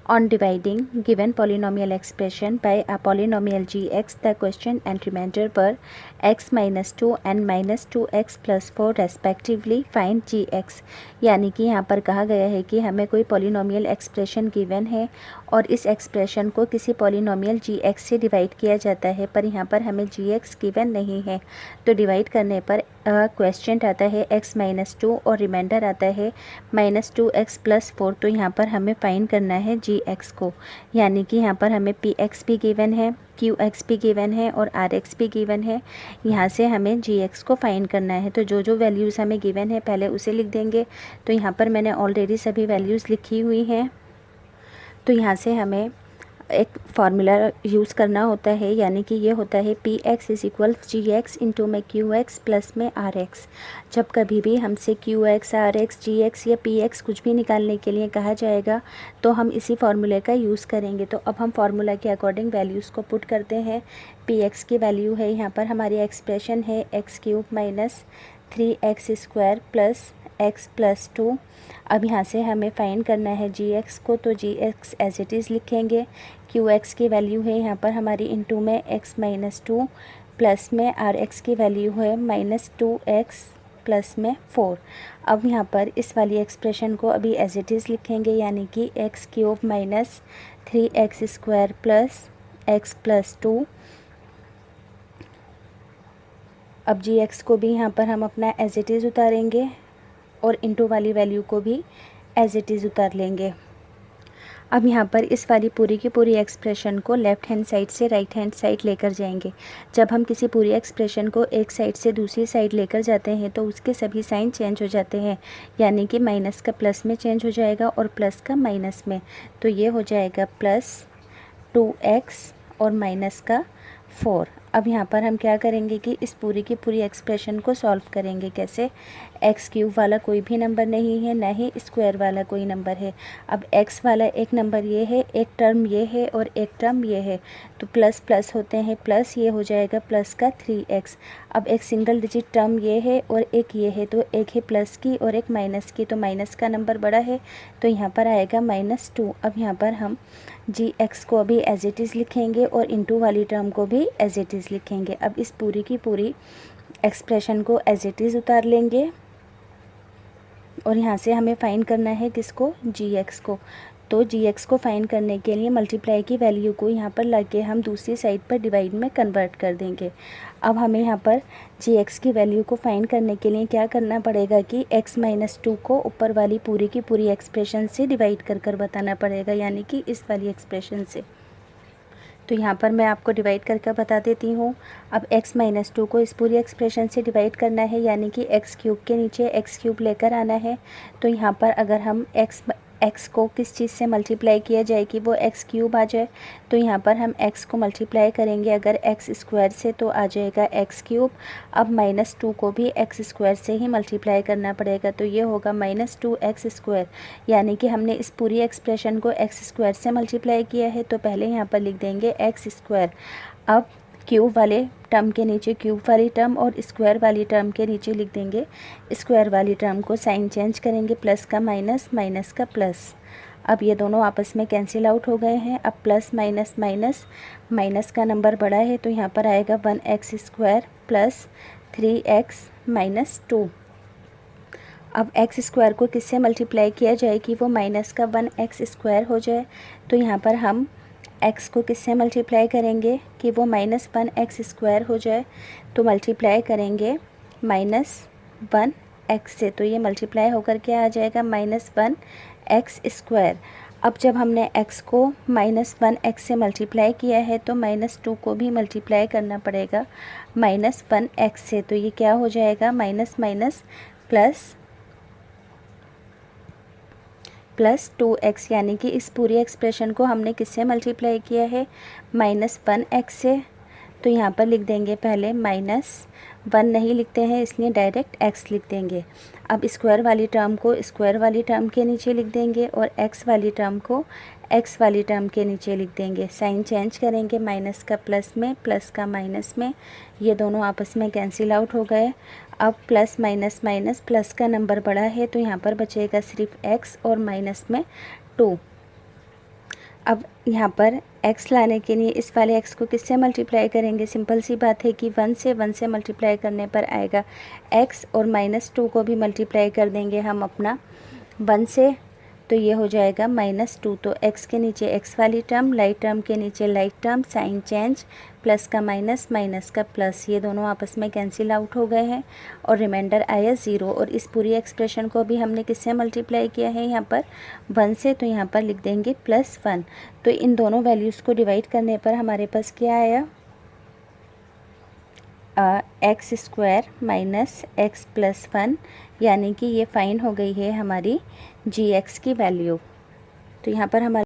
On dividing given polynomial expression by a polynomial gx, the question and remainder were x minus 2 and minus 2x plus 4 respectively. Find gx. यानी कि यहाँ पर कहा गया है कि हमें कोई polynomial expression given है और इस expression को किसी polynomial gx से डिवाइड किया जाता है, पर यहाँ पर हमें gx given नहीं है, तो डिवाइड करने पर क्वेश्चन आता है x माइनस 2 और रिमाइंडर आता है माइनस 2x प्लस 4। तो यहाँ पर हमें फाइंड करना है gx को, यानी कि यहाँ पर हमें px भी गिवन है, qx भी गिवन है और rx भी गिवन है। यहाँ से हमें gx को फाइंड करना है। तो जो जो वैल्यूज़ हमें गिवन है पहले उसे लिख देंगे। तो यहाँ पर मैंने ऑलरेडी सभी वैल्यूज़ लिखी हुई हैं। तो यहाँ से हमें एक फार्मूला यूज़ करना होता है, यानी कि ये होता है P X is equal G X into में क्यू एक्स प्लस में आर एक्स। जब कभी भी हमसे Q X, R X, G X या पी एक्स कुछ भी निकालने के लिए कहा जाएगा तो हम इसी फार्मूले का यूज़ करेंगे। तो अब हम फार्मूला के अकॉर्डिंग वैल्यूज़ को पुट करते हैं। पी एक्स की वैल्यू है, यहाँ पर हमारी एक्सप्रेशन है x cube minus 3x square plus x plus 2। अब यहाँ से हमें फाइंड करना है gx को, तो gx एज इट इज़ लिखेंगे। qx की वैल्यू है यहाँ पर हमारी इंटू में x माइनस 2 प्लस में rx की वैल्यू है माइनस 2x प्लस में 4। अब यहाँ पर इस वाली एक्सप्रेशन को अभी एज इट इज़ लिखेंगे, यानी कि x cube minus 3x square plus x plus 2। अब gx को भी यहाँ पर हम अपना एज इट इज़ उतारेंगे और इंटू वाली वैल्यू को भी एज इट इज़ उतार लेंगे। अब यहाँ पर इस वाली पूरी की पूरी एक्सप्रेशन को लेफ़्ट हैंड साइड से राइट हैंड साइड लेकर जाएंगे। जब हम किसी पूरी एक्सप्रेशन को एक साइड से दूसरी साइड लेकर जाते हैं तो उसके सभी साइन चेंज हो जाते हैं, यानी कि माइनस का प्लस में चेंज हो जाएगा और प्लस का माइनस में। तो ये हो जाएगा प्लस 2x और माइनस का 4। अब यहाँ पर हम क्या करेंगे कि इस पूरी की पूरी एक्सप्रेशन को सॉल्व करेंगे। कैसे? एक्स क्यूब वाला कोई भी नंबर नहीं है, ना ही स्क्वायर वाला कोई नंबर है। अब एक्स वाला एक नंबर ये है, एक टर्म ये है और एक टर्म ये है, तो प्लस प्लस होते हैं प्लस, ये हो जाएगा प्लस का 3x। अब एक सिंगल डिजिट टर्म ये है और एक ये है, तो एक है प्लस की और एक माइनस की, तो माइनस का नंबर बड़ा है तो यहाँ पर आएगा -2। अब यहाँ पर हम gx को अभी एज इट इज़ लिखेंगे और इंटू वाली टर्म को भी एज इट इज़ लिखेंगे। अब इस पूरी की पूरी एक्सप्रेशन को एज इट इज़ उतार लेंगे और यहाँ से हमें फाइंड करना है किसको? gx को। तो gx को फाइंड करने के लिए मल्टीप्लाई की वैल्यू को यहाँ पर लगे हम दूसरी साइड पर डिवाइड में कन्वर्ट कर देंगे। अब हमें यहाँ पर gx की वैल्यू को फाइंड करने के लिए क्या करना पड़ेगा कि x माइनस 2 को ऊपर वाली पूरी की पूरी एक्सप्रेशन से डिवाइड कर कर बताना पड़ेगा, यानी कि इस वाली एक्सप्रेशन से। तो यहाँ पर मैं आपको डिवाइड करके बता देती हूँ। अब x माइनस 2 को इस पूरी एक्सप्रेशन से डिवाइड करना है, यानी कि x क्यूब के नीचे x क्यूब लेकर आना है। तो यहाँ पर अगर हम x को किस चीज़ से मल्टीप्लाई किया जाए कि वो x क्यूब आ जाए, तो यहाँ पर हम x को मल्टीप्लाई करेंगे अगर x स्क्वायर से तो आ जाएगा x क्यूब। अब -2 को भी x स्क्वायर से ही मल्टीप्लाई करना पड़ेगा, तो ये होगा -2x स्क्वायर, यानी कि हमने इस पूरी एक्सप्रेशन को x स्क्वायर से मल्टीप्लाई किया है, तो पहले यहाँ पर लिख देंगे x स्क्वायर। अब क्यूब वाले टर्म के नीचे क्यूब वाली टर्म और स्क्वायर वाली टर्म के नीचे लिख देंगे स्क्वायर वाली टर्म को, साइन चेंज करेंगे, प्लस का माइनस, माइनस का प्लस। अब ये दोनों आपस में कैंसिल आउट हो गए हैं। अब प्लस माइनस माइनस, माइनस का नंबर बड़ा है तो यहाँ पर आएगा 1x square plus 3x minus 2। अब x स्क्वायर को किससे मल्टीप्लाई किया जाए कि वो माइनस का 1x स्क्वायर हो जाए, तो यहाँ पर हम x को किससे मल्टीप्लाई करेंगे कि वो -1x स्क्वायर हो जाए, तो मल्टीप्लाई करेंगे -1x से, तो ये मल्टीप्लाई होकर क्या आ जाएगा -1x स्क्वायर। अब जब हमने x को -1x से मल्टीप्लाई किया है तो -2 को भी मल्टीप्लाई करना पड़ेगा -1x से, तो ये क्या हो जाएगा माइनस माइनस प्लस 2x, यानी कि इस पूरी एक्सप्रेशन को हमने किससे मल्टीप्लाई किया है -1x से। तो यहाँ पर लिख देंगे पहले -1 नहीं लिखते हैं इसलिए डायरेक्ट x लिख देंगे। अब स्क्वायर वाली टर्म को स्क्वायर वाली टर्म के नीचे लिख देंगे और x वाली टर्म को x वाली टर्म के नीचे लिख देंगे, साइन चेंज करेंगे, माइनस का प्लस में, प्लस का माइनस में, ये दोनों आपस में कैंसिल आउट हो गए। अब प्लस माइनस माइनस, प्लस का नंबर बड़ा है तो यहाँ पर बचेगा सिर्फ x और माइनस में 2। अब यहाँ पर x लाने के लिए इस वाले x को किससे मल्टीप्लाई करेंगे? सिंपल सी बात है कि 1 से मल्टीप्लाई करने पर आएगा x, और -2 को भी मल्टीप्लाई कर देंगे हम अपना 1 से, तो ये हो जाएगा -2। तो x के नीचे x वाली टर्म, लाइट टर्म के नीचे light term, sign change, plus का माइनस, माइनस का प्लस, ये दोनों आपस में कैंसिल आउट हो गए हैं और रिमाइंडर आया 0। और इस पूरी एक्सप्रेशन को भी हमने किससे मल्टीप्लाई किया है? यहाँ पर 1 से, तो यहाँ पर लिख देंगे +1। तो इन दोनों वैल्यूज़ को डिवाइड करने पर हमारे पास क्या आया? x² - x + 1, यानी कि ये फाइन हो गई है हमारी gx की वैल्यू। तो यहाँ पर हमारे